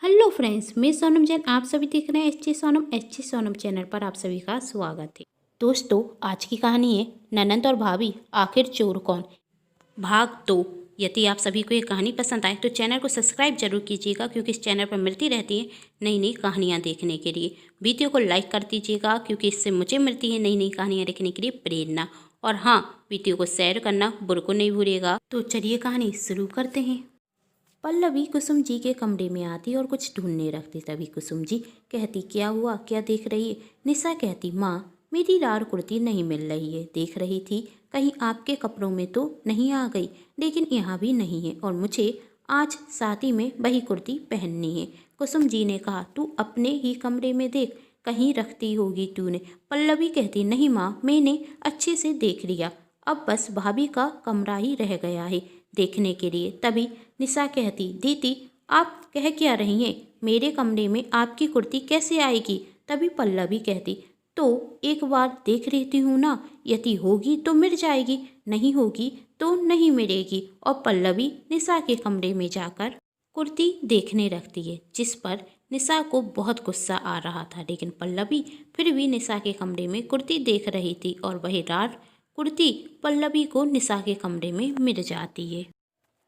Hello friends, मैं सोनम जैन। आप सभी देख रहे हैं एच सोनम चैनल पर। आप सभी का स्वागत है। दोस्तों, आज की कहानी है ननंद और भाभी आखिर चोर कौन, भाग 2। यदि आप सभी को ये कहानी पसंद आए तो चैनल को सब्सक्राइब जरूर कीजिएगा, क्योंकि इस चैनल पर मिलती रहती है नई नई कहानियाँ देखने के लिए। वीडियो को लाइक कर दीजिएगा, क्योंकि इससे मुझे मिलती है नई नई कहानियाँ देखने के लिए प्रेरणा। और हाँ, वीडियो को शेयर करना बिल्कुल नहीं भूलिएगा। तो चलिए कहानी शुरू करते हैं। पल्लवी कुसुम जी के कमरे में आती और कुछ ढूंढने रखती। तभी कुसुम जी कहती, क्या हुआ, क्या देख रही है? निशा कहती, माँ, मेरी लाल कुर्ती नहीं मिल रही है। देख रही थी कहीं आपके कपड़ों में तो नहीं आ गई, लेकिन यहाँ भी नहीं है और मुझे आज शादी में वही कुर्ती पहननी है। कुसुम जी ने कहा, तू अपने ही कमरे में देख, कहीं रखती होगी तूने। पल्लवी कहती, नहीं माँ, मैंने अच्छे से देख लिया, अब बस भाभी का कमरा ही रह गया है देखने के लिए। तभी निशा कहती, दीदी आप कह क्या रही हैं? मेरे कमरे में आपकी कुर्ती कैसे आएगी? तभी पल्लवी कहती, तो एक बार देख लेती हूँ ना, यदि होगी तो मिल जाएगी, नहीं होगी तो नहीं मिलेगी। और पल्लवी निशा के कमरे में जाकर कुर्ती देखने लगती है, जिस पर निशा को बहुत गुस्सा आ रहा था। लेकिन पल्लवी फिर भी निशा के कमरे में कुर्ती देख रही थी और वही लाल कुर्ती पल्लवी को निशा के कमरे में मिल जाती है।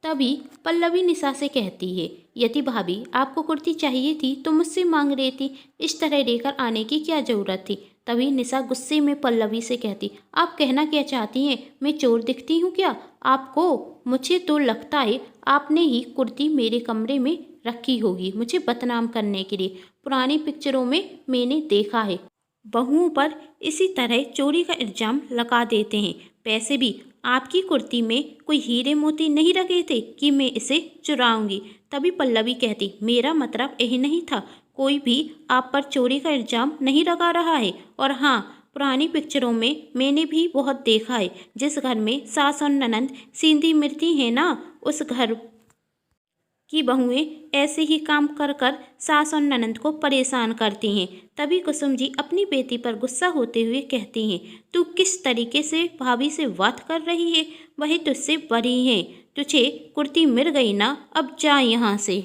तभी पल्लवी निशा से कहती है, यदि भाभी आपको कुर्ती चाहिए थी तो मुझसे मांग रही थी, इस तरह लेकर आने की क्या ज़रूरत थी? तभी निशा गुस्से में पल्लवी से कहती, आप कहना क्या चाहती हैं? मैं चोर दिखती हूँ क्या आपको? मुझे तो लगता है आपने ही कुर्ती मेरे कमरे में रखी होगी मुझे बदनाम करने के लिए। पुरानी पिक्चरों में मैंने देखा है बहुओं पर इसी तरह चोरी का इल्जाम लगा देते हैं। पैसे भी आपकी कुर्ती में कोई हीरे मोती नहीं रखे थे कि मैं इसे चुराऊंगी। तभी पल्लवी कहती, मेरा मतलब यही नहीं था, कोई भी आप पर चोरी का इल्जाम नहीं लगा रहा है। और हाँ, पुरानी पिक्चरों में मैंने भी बहुत देखा है, जिस घर में सास और ननंद सींधी मिर्ची है ना, उस घर की बहुएं ऐसे ही काम कर कर सास और ननंद को परेशान करती हैं। तभी कुसुम जी अपनी बेटी पर गुस्सा होते हुए कहती हैं, तू किस तरीके से भाभी से बात कर रही है? वही तुझसे बड़ी हैं, तुझे कुर्ती मिल गई ना, अब जा यहाँ से।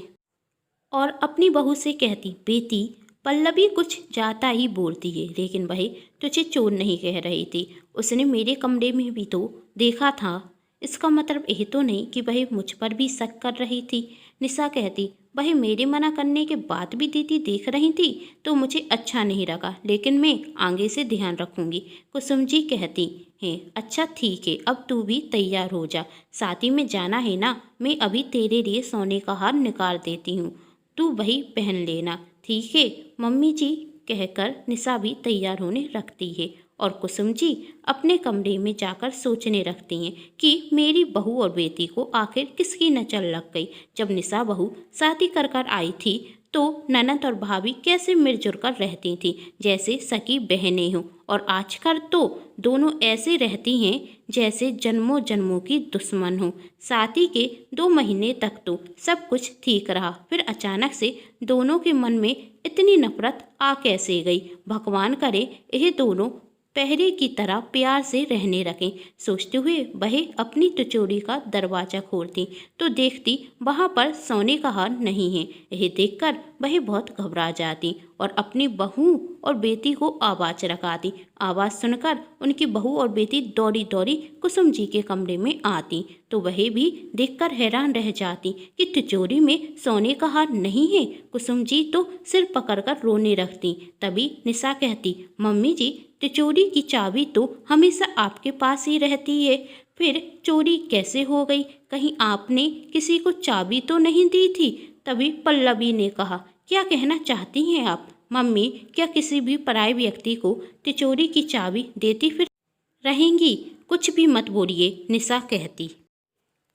और अपनी बहू से कहती, बेटी, पल्लवी कुछ ज़्यादा ही बोलती है, लेकिन वह तुझे चोर नहीं कह रही थी, उसने मेरे कमरे में भी तो देखा था, इसका मतलब यही तो नहीं कि वह मुझ पर भी शक कर रही थी। निशा कहती, वह मेरे मना करने के बाद भी दीदी देख रही थी तो मुझे अच्छा नहीं लगा, लेकिन मैं आगे से ध्यान रखूंगी। कुसुम जी कहती हैं, अच्छा ठीक है, अब तू भी तैयार हो जा, शादी में जाना है ना, मैं अभी तेरे लिए सोने का हार निकाल देती हूँ, तू वही पहन लेना, ठीक है मम्मी जी? कहकर निशा भी तैयार होने लगती है और कुसुम जी अपने कमरे में जाकर सोचने लगती हैं कि मेरी बहू और बेटी को आखिर किसकी नजर लग गई। जब निशा बहू शादी कर कर आई थी तो ननद और भाभी कैसे मिलजुल कर रहती थी, जैसे सगी बहनें हों, और आजकल तो दोनों ऐसे रहती हैं जैसे जन्मों जन्मों की दुश्मन हो। शादी के 2 महीने तक तो सब कुछ ठीक रहा, फिर अचानक से दोनों के मन में इतनी नफरत आ कैसे गई? भगवान करे यह दोनों पहले की तरह प्यार से रहने रखें। सोचते हुए वह अपनी तिजोरी का दरवाज़ा खोलती तो देखती वहाँ पर सोने का हार नहीं है। यह देखकर वह बहुत घबरा जाती और अपनी बहू और बेटी को आवाज़ लगाती। आवाज़ सुनकर उनकी बहू और बेटी दौड़ी दौड़ी कुसुम जी के कमरे में आती तो वह भी देखकर हैरान रह जाती कि तिजोरी में सोने का हार नहीं है। कुसुम जी तो सिर पकड़कर रोने लगती। तभी निशा कहती, मम्मी जी, तिजोरी की चाबी तो हमेशा आपके पास ही रहती है, फिर चोरी कैसे हो गई? कहीं आपने किसी को चाबी तो नहीं दी थी? तभी पल्लवी ने कहा, क्या कहना चाहती हैं आप? मम्मी, क्या किसी भी पराये व्यक्ति को तिजोरी की चाबी देती फिर रहेंगी? कुछ भी मत बोलिए, निशा कहती।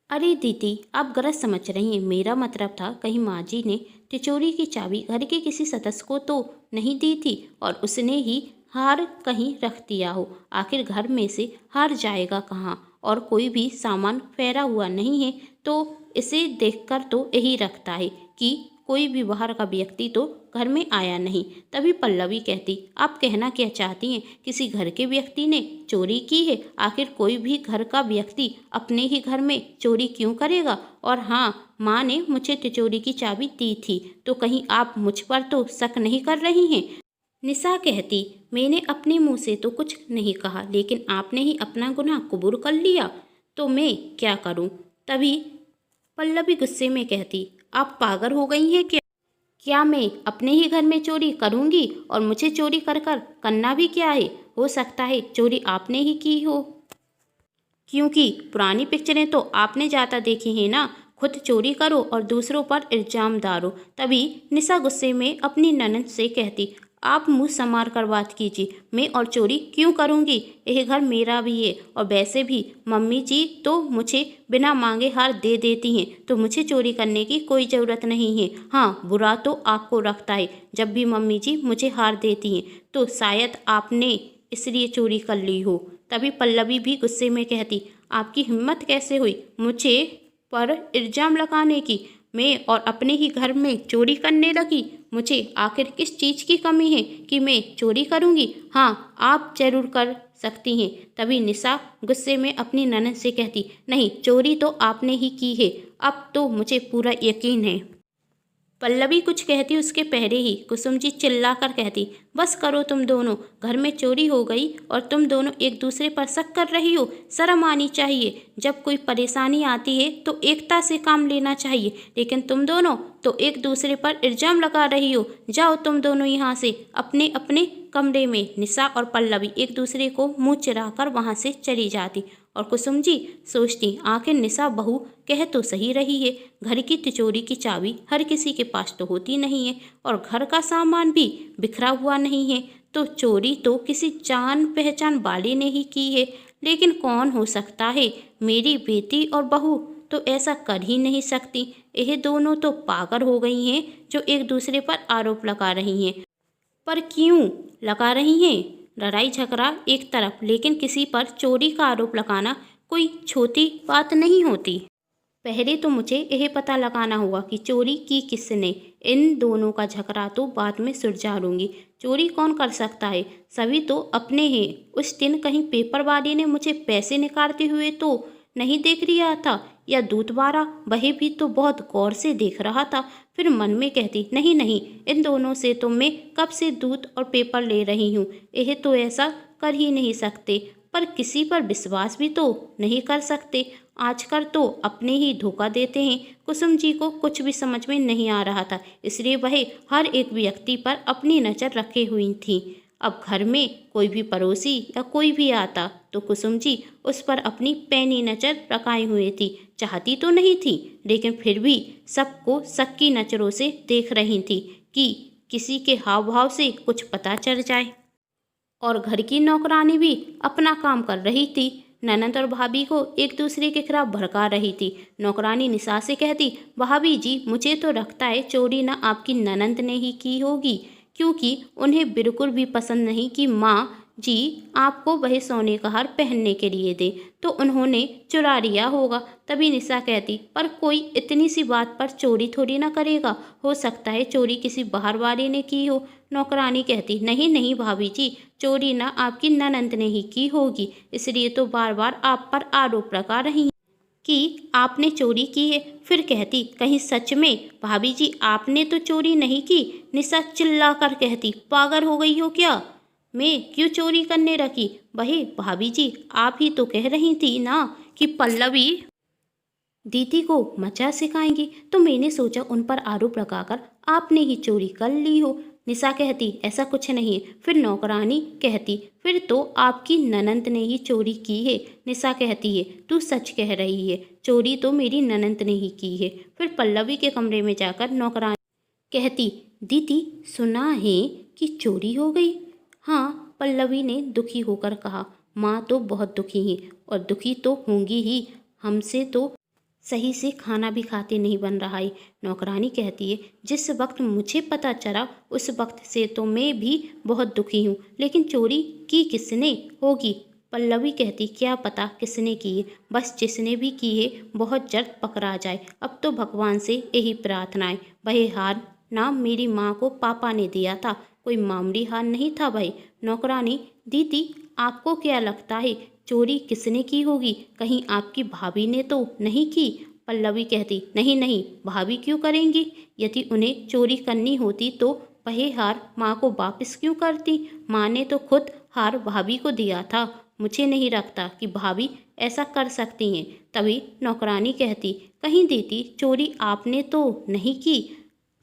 अरे दीदी, आप गलत समझ रही हैं, मेरा मतलब था कहीं माँ जी ने तिजोरी की चाबी घर के किसी सदस्य को तो नहीं दी थी और उसने ही हार कहीं रख दिया हो। आखिर घर में से हार जाएगा कहाँ, और कोई भी सामान फैला हुआ नहीं है, तो इसे देखकर तो यही रखता है कि कोई भी बाहर का व्यक्ति तो घर में आया नहीं। तभी पल्लवी कहती, आप कहना क्या चाहती हैं? किसी घर के व्यक्ति ने चोरी की है? आखिर कोई भी घर का व्यक्ति अपने ही घर में चोरी क्यों करेगा? और हाँ, माँ ने मुझे तिजोरी की चाबी दी थी, तो कहीं आप मुझ पर तो शक नहीं कर रही हैं? निशा कहती, मैंने अपने मुंह से तो कुछ नहीं कहा, लेकिन आपने ही अपना गुनाह कबूल कर लिया, तो मैं क्या करूं? तभी पल्लवी गुस्से में कहती, आप पागल हो गई हैं क्या? क्या मैं अपने ही घर में चोरी करूंगी? और मुझे चोरी कर कर करना भी क्या है? हो सकता है चोरी आपने ही की हो, क्योंकि पुरानी पिक्चरें तो आपने ज़्यादा देखी हैं ना। खुद चोरी करो और दूसरों पर इल्जाम डालो। तभी निशा गुस्से में अपनी ननद से कहती, आप मुंह संभाल कर बात कीजिए, मैं और चोरी क्यों करूंगी? यह घर मेरा भी है, और वैसे भी मम्मी जी तो मुझे बिना मांगे हार दे देती हैं, तो मुझे चोरी करने की कोई ज़रूरत नहीं है। हाँ, बुरा तो आपको लगता है, जब भी मम्मी जी मुझे हार देती हैं, तो शायद आपने इसलिए चोरी कर ली हो। तभी पल्लवी भी गुस्से में कहती, आपकी हिम्मत कैसे हुई मुझे पर इल्जाम लगाने की? मैं और अपने ही घर में चोरी करने लगी। मुझे आखिर किस चीज़ की कमी है कि मैं चोरी करूंगी? हाँ, आप जरूर कर सकती हैं। तभी निशा गुस्से में अपनी ननद से कहती, नहीं, चोरी तो आपने ही की है, अब तो मुझे पूरा यकीन है। पल्लवी कुछ कहती उसके पहले ही कुसुम जी चिल्लाकर कहती, बस करो तुम दोनों, घर में चोरी हो गई और तुम दोनों एक दूसरे पर शक कर रही हो। शर्म आनी चाहिए। जब कोई परेशानी आती है तो एकता से काम लेना चाहिए, लेकिन तुम दोनों तो एक दूसरे पर इल्जाम लगा रही हो। जाओ तुम दोनों यहाँ से, अपने अपने कमरे में। निशा और पल्लवी एक दूसरे को मुंह चिढ़ाकर वहाँ से चली जाती, और कुसुम जी सोचती, आखिर निशा बहू कह तो सही रही है, घर की तिजोरी की चाबी हर किसी के पास तो होती नहीं है, और घर का सामान भी बिखरा हुआ नहीं है, तो चोरी तो किसी जान पहचान वाले ने ही की है। लेकिन कौन हो सकता है? मेरी बेटी और बहू तो ऐसा कर ही नहीं सकती। यह दोनों तो पागल हो गई हैं, जो एक दूसरे पर आरोप लगा रही हैं। पर क्यों लगा रही हैं? लड़ाई झगड़ा एक तरफ, लेकिन किसी पर चोरी का आरोप लगाना कोई छोटी बात नहीं होती। पहले तो मुझे यह पता लगाना होगा कि चोरी की किसने। इन दोनों का झगड़ा तो बाद में सुलझा लूंगी। चोरी कौन कर सकता है? सभी तो अपने हैं। उस दिन कहीं पेपर वाले ने मुझे पैसे निकालते हुए तो नहीं देख लिया था, या दूध वाला, वह भी तो बहुत गौर से देख रहा था। फिर मन में कहती, नहीं नहीं, इन दोनों से तो मैं कब से दूध और पेपर ले रही हूँ, यह तो ऐसा कर ही नहीं सकते। पर किसी पर विश्वास भी तो नहीं कर सकते। आजकल तो अपने ही धोखा देते हैं। कुसुम जी को कुछ भी समझ में नहीं आ रहा था, इसलिए वह हर एक व्यक्ति पर अपनी नज़र रखे हुई थी। अब घर में कोई भी पड़ोसी या कोई भी आता तो कुसुम जी उस पर अपनी पैनी नज़र रखाई हुई थी। चाहती तो नहीं थी, लेकिन फिर भी सबको शक की नज़रों से देख रही थी कि किसी के हाव भाव से कुछ पता चल जाए। और घर की नौकरानी भी अपना काम कर रही थी। ननद और भाभी को एक दूसरे के खिलाफ भड़का रही थी। नौकरानी निशा से कहती, भाभी जी मुझे तो लगता है चोरी ना आपकी ननद ने ही की होगी, क्योंकि उन्हें बिल्कुल भी पसंद नहीं कि माँ जी आपको वह सोने का हार पहनने के लिए दे, तो उन्होंने चुरा लिया होगा। तभी निशा कहती, पर कोई इतनी सी बात पर चोरी थोड़ी ना करेगा, हो सकता है चोरी किसी बाहर वाले ने की हो। नौकरानी कहती, नहीं नहीं भाभी जी, चोरी ना आपकी ननद ने ही की होगी, इसलिए तो बार बार आप पर आरोप लगा रही हैं कि आपने चोरी की है। फिर कहती, कहीं सच में भाभी जी आपने तो चोरी नहीं की? निशा चिल्ला कर कहती, पागल हो गई हो क्या? मैं क्यों चोरी करने रखी? वही भाभी जी आप ही तो कह रही थी ना कि पल्लवी दीदी को मचा सिखाएंगी, तो मैंने सोचा उन पर आरोप लगाकर आपने ही चोरी कर ली हो। निशा कहती, ऐसा कुछ नहीं है। फिर नौकरानी कहती, फिर तो आपकी ननंद ने ही चोरी की है। निशा कहती है, तू सच कह रही है, चोरी तो मेरी ननंद ने ही की है। फिर पल्लवी के कमरे में जाकर नौकरानी कहती, दीदी सुना है कि चोरी हो गई? हाँ, पल्लवी ने दुखी होकर कहा। माँ तो बहुत दुखी हैं, और दुखी तो होंगी ही। हमसे तो सही से खाना भी खाते नहीं बन रहा है। नौकरानी कहती है, जिस वक्त मुझे पता चला उस वक्त से तो मैं भी बहुत दुखी हूँ, लेकिन चोरी की किसने होगी? पल्लवी कहती, क्या पता किसने की है, बस जिसने भी की है बहुत जल्द पकड़ा जाए। अब तो भगवान से यही प्रार्थना है। वह हार ना मेरी माँ को पापा ने दिया था, कोई मामूली हार नहीं था भाई। नौकरानी, दीदी आपको क्या लगता है चोरी किसने की होगी? कहीं आपकी भाभी ने तो नहीं की? पल्लवी कहती, नहीं नहीं भाभी क्यों करेंगी? यदि उन्हें चोरी करनी होती तो वही हार माँ को वापस क्यों करती? माँ ने तो खुद हार भाभी को दिया था। मुझे नहीं लगता कि भाभी ऐसा कर सकती हैं। तभी नौकरानी कहती, कहीं दीदी चोरी आपने तो नहीं की?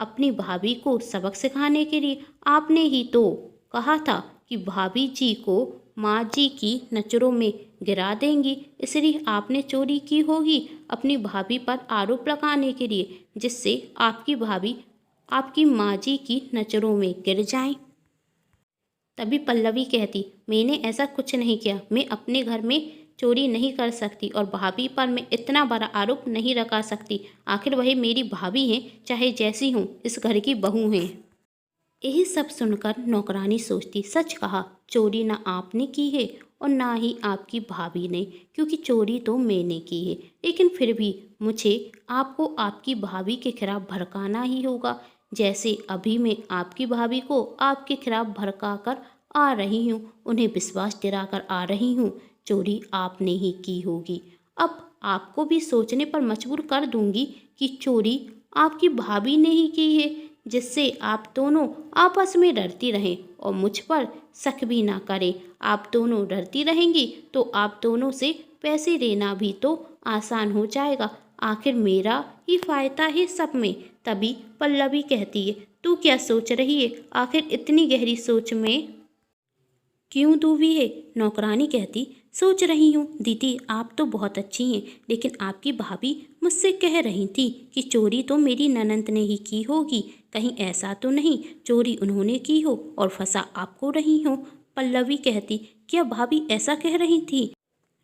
अपनी भाभी को सबक सिखाने के लिए आपने ही तो कहा था कि भाभी जी को माँ जी की नज़रों में गिरा देंगी, इसलिए आपने चोरी की होगी अपनी भाभी पर आरोप लगाने के लिए, जिससे आपकी भाभी आपकी माँ जी की नज़रों में गिर जाएं। तभी पल्लवी कहती, मैंने ऐसा कुछ नहीं किया। मैं अपने घर में चोरी नहीं कर सकती और भाभी पर मैं इतना बड़ा आरोप नहीं लगा सकती। आखिर वही मेरी भाभी हैं, चाहे जैसी हूँ, इस घर की बहू हैं। यही सब सुनकर नौकरानी सोचती, सच कहा, चोरी ना आपने की है और ना ही आपकी भाभी ने, क्योंकि चोरी तो मैंने की है। लेकिन फिर भी मुझे आपको आपकी भाभी के खिलाफ भड़काना ही होगा, जैसे अभी मैं आपकी भाभी को आपके खिलाफ भड़का कर आ रही हूँ, उन्हें विश्वास दिलाकर आ रही हूँ। चोरी आपने ही की होगी। अब आपको भी सोचने पर मजबूर कर दूंगी कि चोरी आपकी भाभी ने ही की है, जिससे आप दोनों आपस में डरती रहें और मुझ पर शक भी ना करें। आप दोनों डरती रहेंगी तो आप दोनों से पैसे लेना भी तो आसान हो जाएगा। आखिर मेरा ही फायदा है सब में। तभी पल्लवी कहती है, तू क्या सोच रही है? आखिर इतनी गहरी सोच में क्यों डूबी है? नौकरानी कहती, सोच रही हूँ दीदी आप तो बहुत अच्छी हैं, लेकिन आपकी भाभी मुझसे कह रही थी कि चोरी तो मेरी ननंद ने ही की होगी। कहीं ऐसा तो नहीं चोरी उन्होंने की हो और फंसा आपको रही हो? पल्लवी कहती, क्या भाभी ऐसा कह रही थी?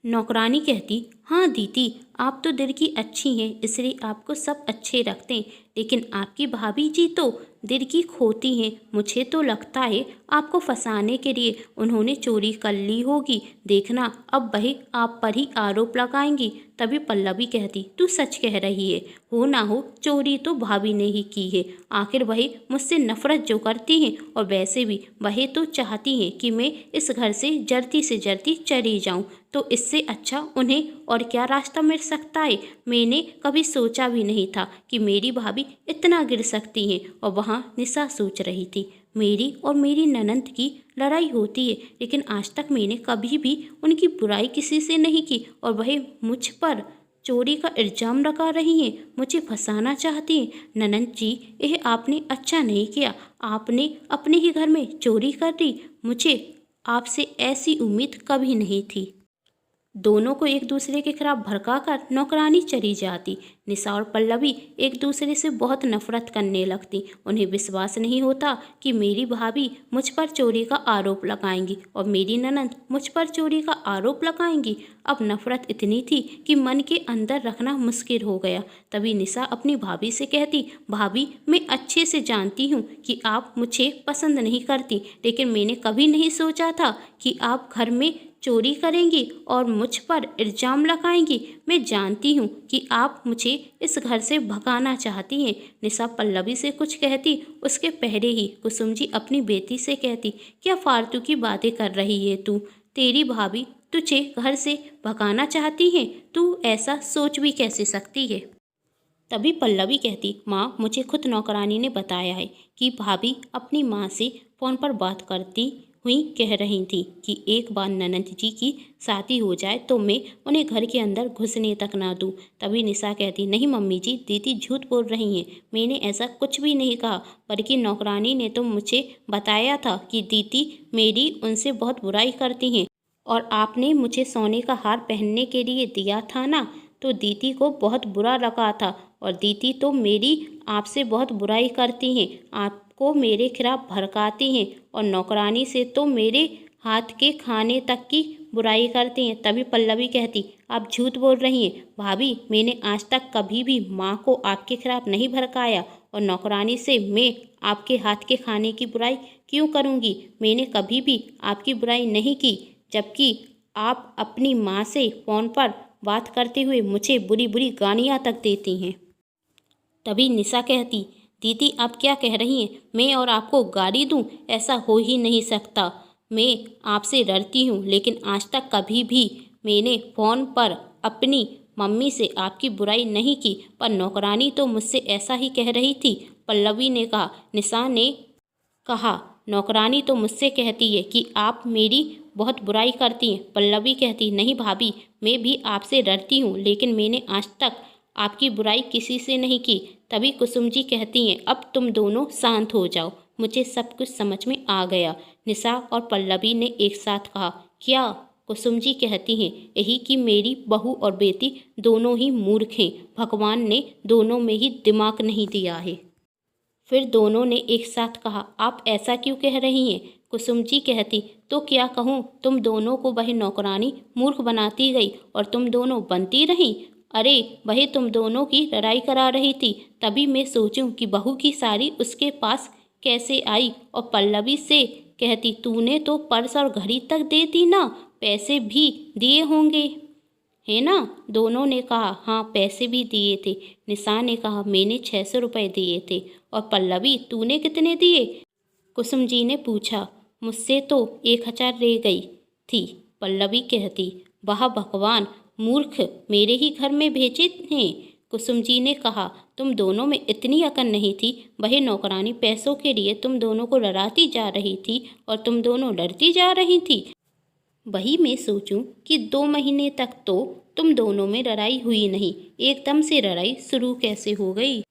नौकरानी कहती, हाँ दीदी आप तो दिल की अच्छी हैं, इसलिए आपको सब अच्छे रखते हैं, लेकिन आपकी भाभी जी तो दिल की खोती हैं। मुझे तो लगता है आपको फंसाने के लिए उन्होंने चोरी कर ली होगी। देखना अब वही आप पर ही आरोप लगाएंगी। तभी पल्लवी कहती, तू सच कह रही है, हो ना हो चोरी तो भाभी ने ही की है। आखिर वही मुझसे नफरत जो करती हैं और वैसे भी वही तो चाहती हैं कि मैं इस घर से जल्दी चली जाऊं, तो इससे अच्छा उन्हें और क्या रास्ता मिल सकता है? मैंने कभी सोचा भी नहीं था कि मेरी भाभी इतना गिर सकती हैं। और वहाँ निशा सोच रही थी, मेरी और मेरी ननंद की लड़ाई होती है, लेकिन आज तक मैंने कभी भी उनकी बुराई किसी से नहीं की और वह मुझ पर चोरी का इल्जाम लगा रही हैं, मुझे फंसाना चाहती हैं। ननंद जी, यह आपने अच्छा नहीं किया, आपने अपने ही घर में चोरी कर दी। मुझे आपसे ऐसी उम्मीद कभी नहीं थी। दोनों को एक दूसरे के खिलाफ भड़काकर नौकरानी चली जाती। निशा और पल्लवी एक दूसरे से बहुत नफरत करने लगती। उन्हें विश्वास नहीं होता कि मेरी भाभी मुझ पर चोरी का आरोप लगाएंगी और मेरी ननंद मुझ पर चोरी का आरोप लगाएंगी। अब नफरत इतनी थी कि मन के अंदर रखना मुश्किल हो गया। तभी निशा अपनी भाभी से कहती, भाभी मैं अच्छे से जानती हूँ कि आप मुझे पसंद नहीं करती, लेकिन मैंने कभी नहीं सोचा था कि आप घर में चोरी करेंगी और मुझ पर इल्जाम लगाएंगी। मैं जानती हूँ कि आप मुझे इस घर से भगाना चाहती हैं। निशा पल्लवी से कुछ कहती उसके पहले ही कुसुम जी अपनी बेटी से कहती, क्या फालतू की बातें कर रही है तू? तेरी भाभी तुझे घर से भगाना चाहती है, तू ऐसा सोच भी कैसे सकती है? तभी पल्लवी कहती, माँ मुझे खुद नौकरानी ने बताया है कि भाभी अपनी माँ से फ़ोन पर बात करती हुई कह रही थी कि एक बार ननंद जी की शादी हो जाए तो मैं उन्हें घर के अंदर घुसने तक ना दूँ। तभी निशा कहती, नहीं मम्मी जी, दीदी झूठ बोल रही हैं, मैंने ऐसा कुछ भी नहीं कहा, बल्कि नौकरानी ने तो मुझे बताया था कि दीदी मेरी उनसे बहुत बुराई करती हैं और आपने मुझे सोने का हार पहनने के लिए दिया था ना, तो दीदी को बहुत बुरा लगा था और दीदी तो मेरी आपसे बहुत बुराई करती हैं, आपको मेरे खिलाफ भड़काती हैं और नौकरानी से तो मेरे हाथ के खाने तक की बुराई करती हैं। तभी पल्लवी कहती, आप झूठ बोल रही हैं भाभी, मैंने आज तक कभी भी माँ को आपके खिलाफ नहीं भड़काया और नौकरानी से मैं आपके हाथ के खाने की बुराई क्यों करूँगी? मैंने कभी भी आपकी बुराई नहीं की, जबकि आप अपनी माँ से फ़ोन पर बात करते हुए मुझे बुरी बुरी गालियाँ तक देती हैं। तभी निशा कहती, दीदी आप क्या कह रही हैं? मैं और आपको गाली दूं? ऐसा हो ही नहीं सकता। मैं आपसे डरती हूँ, लेकिन आज तक कभी भी मैंने फ़ोन पर अपनी मम्मी से आपकी बुराई नहीं की, पर नौकरानी तो मुझसे ऐसा ही कह रही थी, पल्लवी ने कहा। निशा ने कहा, नौकरानी तो मुझसे कहती है कि आप मेरी बहुत बुराई करती हैं। पल्लवी कहती, नहीं भाभी, मैं भी आपसे डरती हूँ, लेकिन मैंने आज तक आपकी बुराई किसी से नहीं की। तभी कुसुम जी कहती हैं, अब तुम दोनों शांत हो जाओ, मुझे सब कुछ समझ में आ गया। निशा और पल्लवी ने एक साथ कहा, क्या? कुसुम जी कहती हैं, यही कि मेरी बहू और बेटी दोनों ही मूर्ख हैं, भगवान ने दोनों में ही दिमाग नहीं दिया है। फिर दोनों ने एक साथ कहा, आप ऐसा क्यों कह रही हैं? कुसुम जी कहती, तो क्या कहूँ, तुम दोनों को वह नौकरानी मूर्ख बनाती गई और तुम दोनों बनती रहीं। अरे वही तुम दोनों की लड़ाई करा रही थी, तभी मैं सोचूं कि बहू की साड़ी उसके पास कैसे आई। और पल्लवी से कहती, तूने तो पर्स और घड़ी तक दे दी ना, पैसे भी दिए होंगे, है ना? दोनों ने कहा, हाँ पैसे भी दिए थे। निशा ने कहा, मैंने 600 रुपये दिए थे। और पल्लवी, तूने कितने दिए? कुसुम जी ने पूछा। मुझसे तो 1000 रह गई थी। पल्लवी कहती, वाह भगवान, मूर्ख मेरे ही घर में भेजे हैं। कुसुम जी ने कहा, तुम दोनों में इतनी अकल नहीं थी, वही नौकरानी पैसों के लिए तुम दोनों को डराती जा रही थी और तुम दोनों डरती जा रही थी। वही मैं सोचूं कि 2 महीने तक तो तुम दोनों में लड़ाई हुई नहीं, एकदम से लड़ाई शुरू कैसे हो गई?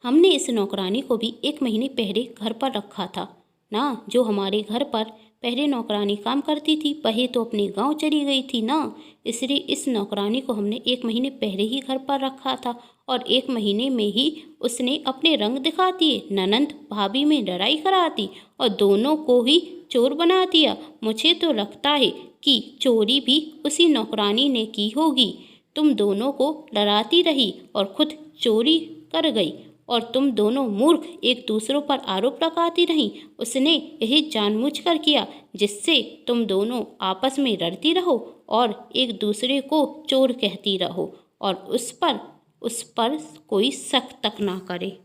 हमने इस नौकरानी को भी 1 महीने पहले घर पर रखा था ना। जो हमारे घर पर पहले नौकरानी काम करती थी, वही तो अपने गांव चली गई थी ना। इसलिए इस नौकरानी को हमने 1 महीने पहले ही घर पर रखा था और 1 महीने में ही उसने अपने रंग दिखा दिए, ननंद भाभी में लड़ाई करा दी और दोनों को ही चोर बना दिया। मुझे तो लगता है कि चोरी भी उसी नौकरानी ने की होगी। तुम दोनों को लड़ाती रही और खुद चोरी कर गई और तुम दोनों मूर्ख एक दूसरों पर आरोप लगाती रहीं। उसने यही जानबूझकर किया, जिससे तुम दोनों आपस में लड़ती रहो और एक दूसरे को चोर कहती रहो और उस पर कोई शक तक ना करे।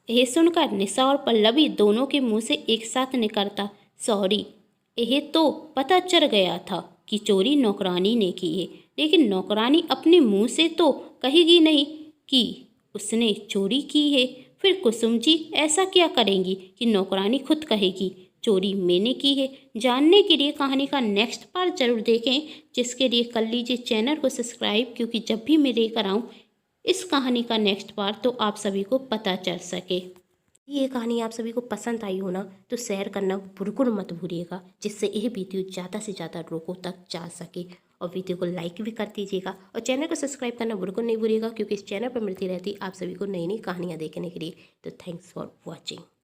यह सुनकर निशा और पल्लवी दोनों के मुंह से एक साथ निकलता, सॉरी। यह तो पता चल गया था कि चोरी नौकरानी ने की है, लेकिन नौकरानी अपने मुंह से तो कहेगी नहीं कि उसने चोरी की है। फिर कुसुम जी ऐसा क्या करेंगी कि नौकरानी खुद कहेगी चोरी मैंने की है? जानने के लिए कहानी का नेक्स्ट पार्ट जरूर देखें, जिसके लिए कर लीजिए चैनल को सब्सक्राइब, क्योंकि जब भी मैं लेकर आऊँ इस कहानी का नेक्स्ट पार्ट तो आप सभी को पता चल सके। ये कहानी आप सभी को पसंद आई हो ना, तो शेयर करना बिल्कुल मत भूलिएगा, जिससे यह वीडियो ज़्यादा से ज़्यादा लोगों तक जा सके। और वीडियो को लाइक भी कर दीजिएगा और चैनल को सब्सक्राइब करना बिल्कुल नहीं भूलिएगा, क्योंकि इस चैनल पर मिलती रहती आप सभी को नई नई कहानियाँ देखने के लिए। तो थैंक्स फॉर वॉचिंग।